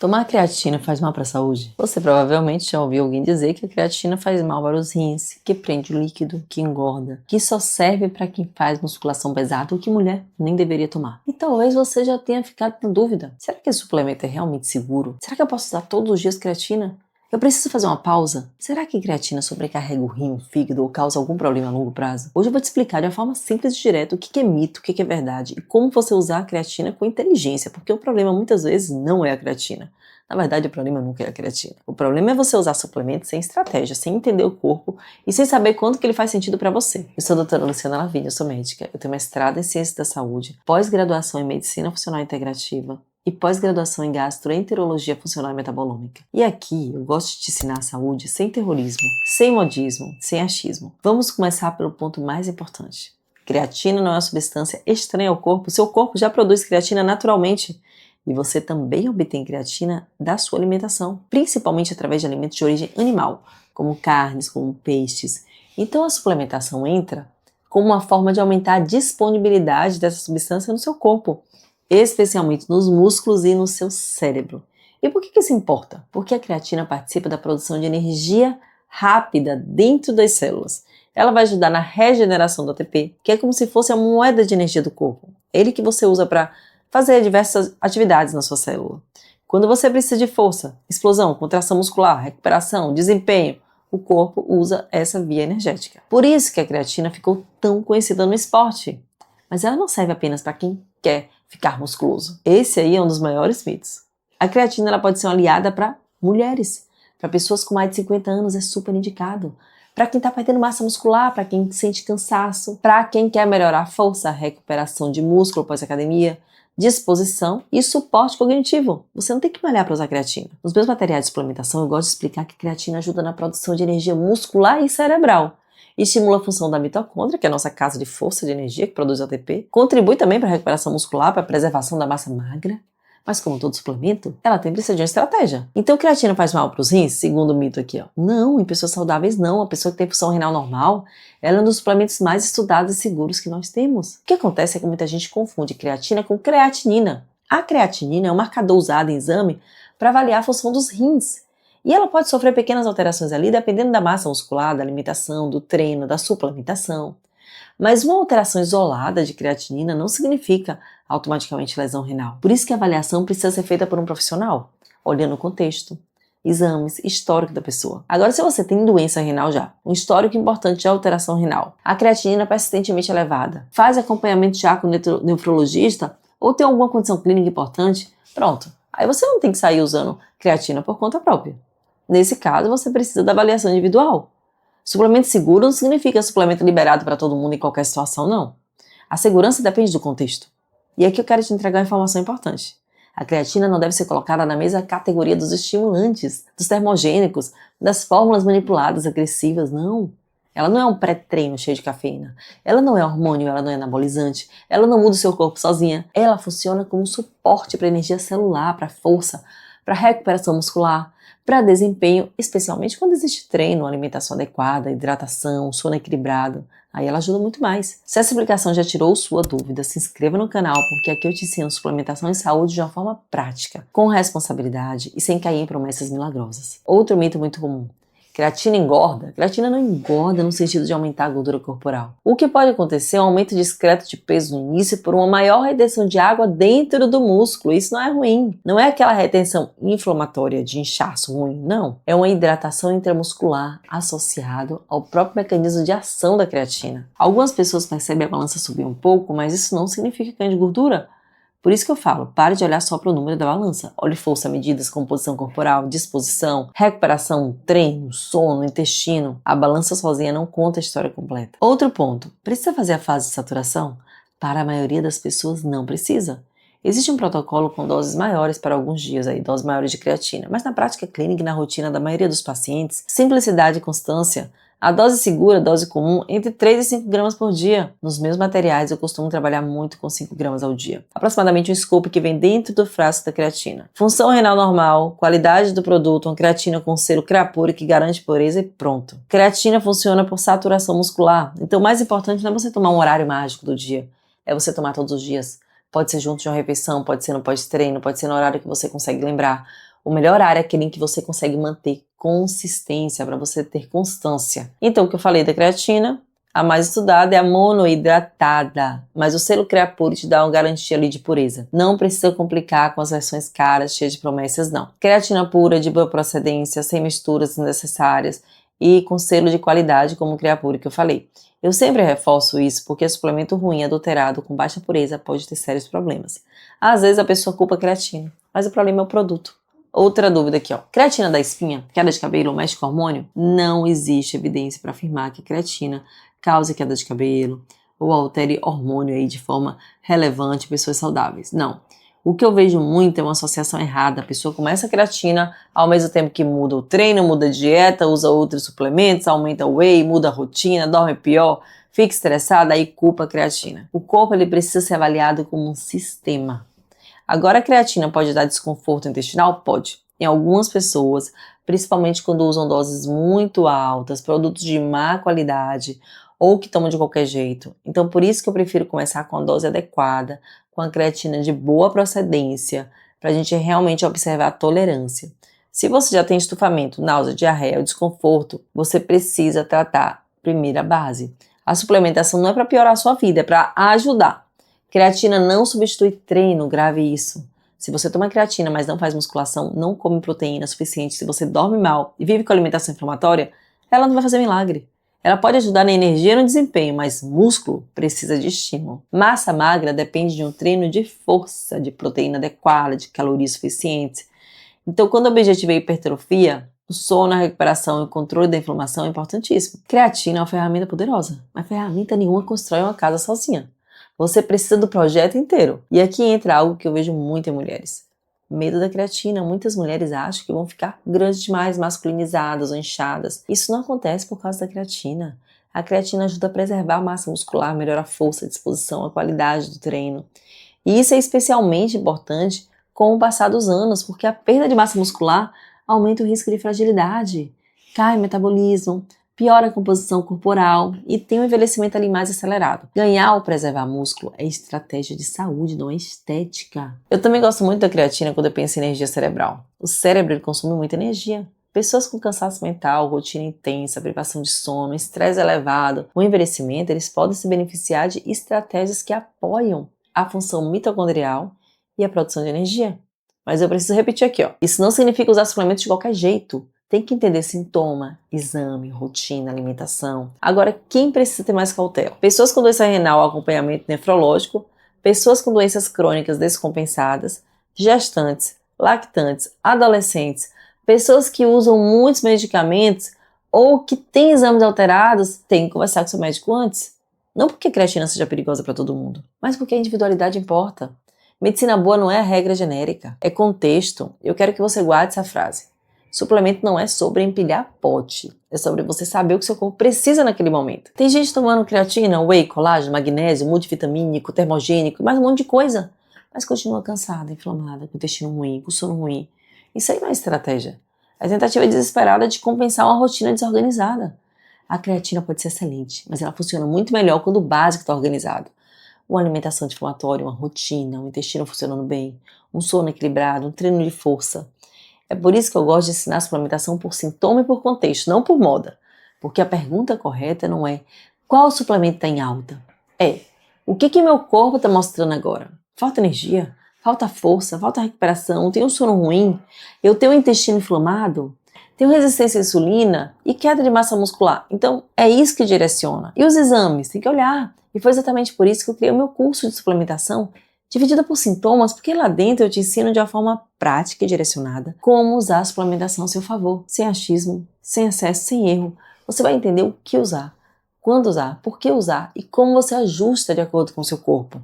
Tomar creatina faz mal para a saúde? Você provavelmente já ouviu alguém dizer que a creatina faz mal para os rins, que prende o líquido, que engorda, que só serve para quem faz musculação pesada ou que mulher nem deveria tomar. E talvez você já tenha ficado na dúvida. Será que esse suplemento é realmente seguro? Será que eu posso usar todos os dias creatina? Eu preciso fazer uma pausa? Será que creatina sobrecarrega o rim, o fígado ou causa algum problema a longo prazo? Hoje eu vou te explicar de uma forma simples e direta o que é mito, o que é verdade e como você usar a creatina com inteligência, porque o problema muitas vezes não é a creatina. Na verdade, o problema nunca é a creatina. O problema é você usar suplementos sem estratégia, sem entender o corpo e sem saber quanto que ele faz sentido para você. Eu sou a doutora Luciana Lavigne, eu sou médica, eu tenho mestrado em Ciências da Saúde, pós-graduação em Medicina Funcional Integrativa e pós-graduação em Gastroenterologia Funcional e Metabolômica. E aqui eu gosto de te ensinar a saúde sem terrorismo, sem modismo, sem achismo. Vamos começar pelo ponto mais importante. Creatina não é uma substância estranha ao corpo, seu corpo já produz creatina naturalmente. E você também obtém creatina da sua alimentação, principalmente através de alimentos de origem animal, como carnes, como peixes. Então a suplementação entra como uma forma de aumentar a disponibilidade dessa substância no seu corpo, especialmente nos músculos e no seu cérebro. E por que isso importa? Porque a creatina participa da produção de energia rápida dentro das células. Ela vai ajudar na regeneração do ATP, que é como se fosse a moeda de energia do corpo. Ele que você usa para fazer diversas atividades na sua célula. Quando você precisa de força, explosão, contração muscular, recuperação, desempenho, o corpo usa essa via energética. Por isso que a creatina ficou tão conhecida no esporte. Mas ela não serve apenas para quem quer ficar musculoso. Esse aí é um dos maiores mitos. A creatina ela pode ser uma aliada para mulheres, para pessoas com mais de 50 anos é super indicado. Para quem está perdendo massa muscular, para quem sente cansaço, para quem quer melhorar a força, a recuperação de músculo pós-academia, disposição e suporte cognitivo. Você não tem que malhar para usar creatina. Nos meus materiais de suplementação, eu gosto de explicar que creatina ajuda na produção de energia muscular e cerebral. Estimula a função da mitocôndria, que é a nossa casa de força de energia, que produz ATP. Contribui também para a recuperação muscular, para a preservação da massa magra. Mas como todo suplemento, ela precisa de uma estratégia. Então creatina faz mal para os rins? Segundo o mito aqui, ó. Não, em pessoas saudáveis não. A pessoa que tem função renal normal, ela é um dos suplementos mais estudados e seguros que nós temos. O que acontece é que muita gente confunde creatina com creatinina. A creatinina é um marcador usado em exame para avaliar a função dos rins. E ela pode sofrer pequenas alterações ali, dependendo da massa muscular, da alimentação, do treino, da suplementação. Mas uma alteração isolada de creatinina não significa automaticamente lesão renal. Por isso que a avaliação precisa ser feita por um profissional, olhando o contexto, exames, histórico da pessoa. Agora, se você tem doença renal já, um histórico importante de alteração renal, a creatinina persistentemente elevada, faz acompanhamento já com o nefrologista ou tem alguma condição clínica importante, pronto. Aí você não tem que sair usando creatina por conta própria. Nesse caso, você precisa da avaliação individual. Suplemento seguro não significa suplemento liberado para todo mundo em qualquer situação, não. A segurança depende do contexto. E aqui eu quero te entregar uma informação importante. A creatina não deve ser colocada na mesma categoria dos estimulantes, dos termogênicos, das fórmulas manipuladas, agressivas, não. Ela não é um pré-treino cheio de cafeína. Ela não é hormônio, ela não é anabolizante. Ela não muda o seu corpo sozinha. Ela funciona como suporte para energia celular, para força, para recuperação muscular, para desempenho, especialmente quando existe treino, alimentação adequada, hidratação, sono equilibrado. Aí ela ajuda muito mais. Se essa explicação já tirou sua dúvida, se inscreva no canal, porque aqui eu te ensino suplementação em saúde de uma forma prática, com responsabilidade e sem cair em promessas milagrosas. Outro mito muito comum. Creatina engorda? Creatina não engorda no sentido de aumentar a gordura corporal. O que pode acontecer é um aumento discreto de peso no início por uma maior retenção de água dentro do músculo. Isso não é ruim. Não é aquela retenção inflamatória de inchaço ruim, não. É uma hidratação intramuscular associado ao próprio mecanismo de ação da creatina. Algumas pessoas percebem a balança subir um pouco, mas isso não significa ganho de gordura. Por isso que eu falo, pare de olhar só para o número da balança. Olhe força, medidas, composição corporal, disposição, recuperação, treino, sono, intestino. A balança sozinha não conta a história completa. Outro ponto, precisa fazer a fase de saturação? Para a maioria das pessoas não precisa. Existe um protocolo com doses maiores para alguns dias, doses maiores de creatina, mas na prática clínica e na rotina da maioria dos pacientes, simplicidade e constância. A dose segura, a dose comum, entre 3 e 5 gramas por dia. Nos meus materiais eu costumo trabalhar muito com 5 gramas ao dia. Aproximadamente um scoop que vem dentro do frasco da creatina. Função renal normal, qualidade do produto, uma creatina com selo Creapure que garante pureza e pronto. Creatina funciona por saturação muscular, então o mais importante não é você tomar um horário mágico do dia, é você tomar todos os dias. Pode ser junto de uma refeição, pode ser no pós-treino, pode ser no horário que você consegue lembrar. O melhor área é aquele em que você consegue manter consistência, para você ter constância. Então, o que eu falei da creatina, a mais estudada é a monoidratada, mas o selo Creapure te dá uma garantia ali de pureza. Não precisa complicar com as versões caras, cheias de promessas, não. Creatina pura, de boa procedência, sem misturas desnecessárias e com selo de qualidade, como o Creapure que eu falei. Eu sempre reforço isso porque suplemento ruim, adulterado, com baixa pureza, pode ter sérios problemas. Às vezes a pessoa culpa a creatina, mas o problema é o produto. Outra dúvida aqui, ó. Creatina da espinha, queda de cabelo, mexe com hormônio? Não existe evidência para afirmar que a creatina cause queda de cabelo ou altere hormônio aí de forma relevante em pessoas saudáveis. Não. O que eu vejo muito é uma associação errada. A pessoa começa a creatina, ao mesmo tempo que muda o treino, muda a dieta, usa outros suplementos, aumenta o whey, muda a rotina, dorme pior, fica estressada, aí culpa a creatina. O corpo ele precisa ser avaliado como um sistema. Agora a creatina pode dar desconforto intestinal? Pode. Em algumas pessoas, principalmente quando usam doses muito altas, produtos de má qualidade ou que tomam de qualquer jeito. Então por isso que eu prefiro começar com a dose adequada, com a creatina de boa procedência, para a gente realmente observar a tolerância. Se você já tem estufamento, náusea, diarreia ou desconforto, você precisa tratar primeiro a base. A suplementação não é para piorar a sua vida, é para ajudar. Creatina não substitui treino, grave isso. Se você toma creatina, mas não faz musculação, não come proteína suficiente, se você dorme mal e vive com alimentação inflamatória, ela não vai fazer milagre. Ela pode ajudar na energia e no desempenho, mas músculo precisa de estímulo. Massa magra depende de um treino de força, de proteína adequada, de calorias suficientes. Então, quando o objetivo é hipertrofia, o sono, a recuperação e o controle da inflamação é importantíssimo. Creatina é uma ferramenta poderosa, mas ferramenta nenhuma constrói uma casa sozinha. Você precisa do projeto inteiro. E aqui entra algo que eu vejo muito em mulheres. Medo da creatina. Muitas mulheres acham que vão ficar grandes demais, masculinizadas ou inchadas. Isso não acontece por causa da creatina. A creatina ajuda a preservar a massa muscular, melhora a força, a disposição, a qualidade do treino. E isso é especialmente importante com o passar dos anos, porque a perda de massa muscular aumenta o risco de fragilidade, cai o metabolismo, piora a composição corporal e tem um envelhecimento ali mais acelerado. Ganhar ou preservar músculo é estratégia de saúde, não é estética. Eu também gosto muito da creatina quando eu penso em energia cerebral. O cérebro ele consome muita energia. Pessoas com cansaço mental, rotina intensa, privação de sono, estresse elevado, o envelhecimento, eles podem se beneficiar de estratégias que apoiam a função mitocondrial e a produção de energia. Mas eu preciso repetir aqui, ó. Isso não significa usar suplementos de qualquer jeito. Tem que entender sintoma, exame, rotina, alimentação. Agora, quem precisa ter mais cautela? Pessoas com doença renal, acompanhamento nefrológico, pessoas com doenças crônicas descompensadas, gestantes, lactantes, adolescentes, pessoas que usam muitos medicamentos ou que têm exames alterados, tem que conversar com seu médico antes. Não porque a creatina seja perigosa para todo mundo, mas porque a individualidade importa. Medicina boa não é a regra genérica, é contexto. Eu quero que você guarde essa frase. Suplemento não é sobre empilhar pote, é sobre você saber o que seu corpo precisa naquele momento. Tem gente tomando creatina, whey, colágeno, magnésio, multivitamínico, termogênico, mais um monte de coisa, mas continua cansada, inflamada, com intestino ruim, com sono ruim. Isso aí não é estratégia. É tentativa desesperada de compensar uma rotina desorganizada. A creatina pode ser excelente, mas ela funciona muito melhor quando o básico está organizado. Uma alimentação anti-inflamatória, uma rotina, um intestino funcionando bem, um sono equilibrado, um treino de força. É por isso que eu gosto de ensinar a suplementação por sintoma e por contexto, não por moda. Porque a pergunta correta não é qual suplemento está em alta. É, o que meu corpo está mostrando agora? Falta energia? Falta força? Falta recuperação? Tenho um sono ruim? Eu tenho um intestino inflamado? Tenho resistência à insulina e queda de massa muscular? Então, é isso que direciona. E os exames? Tem que olhar. E foi exatamente por isso que eu criei o meu curso de suplementação dividida por sintomas, porque lá dentro eu te ensino de uma forma prática e direcionada como usar a suplementação a seu favor, sem achismo, sem excesso, sem erro. Você vai entender o que usar, quando usar, por que usar e como você ajusta de acordo com o seu corpo.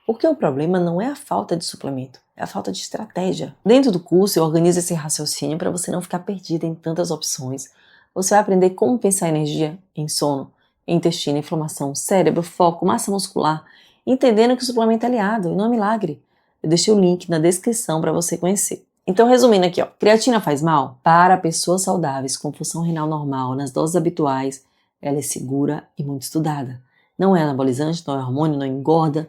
Porque o problema não é a falta de suplemento, é a falta de estratégia. Dentro do curso eu organizo esse raciocínio para você não ficar perdida em tantas opções. Você vai aprender como pensar em energia, em sono, em intestino, inflamação, cérebro, foco, massa muscular, entendendo que o suplemento é aliado e não é milagre. Eu deixei o link na descrição para você conhecer. Então, resumindo aqui, ó, creatina faz mal? Para pessoas saudáveis com função renal normal, nas doses habituais, ela é segura e muito estudada. Não é anabolizante, não é hormônio, não engorda,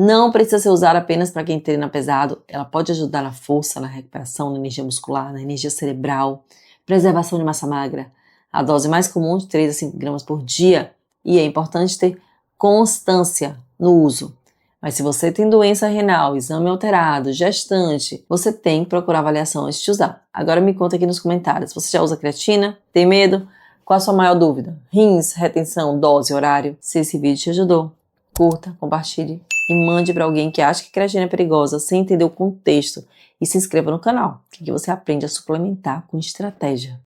Não precisa ser usada apenas para quem treina pesado, ela pode ajudar na força, na recuperação, na energia muscular, na energia cerebral, preservação de massa magra. A dose mais comum de 3 a 5 gramas por dia, e é importante ter constância no uso. Mas se você tem doença renal, exame alterado, gestante, você tem que procurar avaliação antes de usar. Agora me conta aqui nos comentários, você já usa creatina? Tem medo? Qual a sua maior dúvida? Rins, retenção, dose, horário? Se esse vídeo te ajudou, curta, compartilhe e mande para alguém que acha que creatina é perigosa sem entender o contexto. E se inscreva no canal, que aqui você aprende a suplementar com estratégia.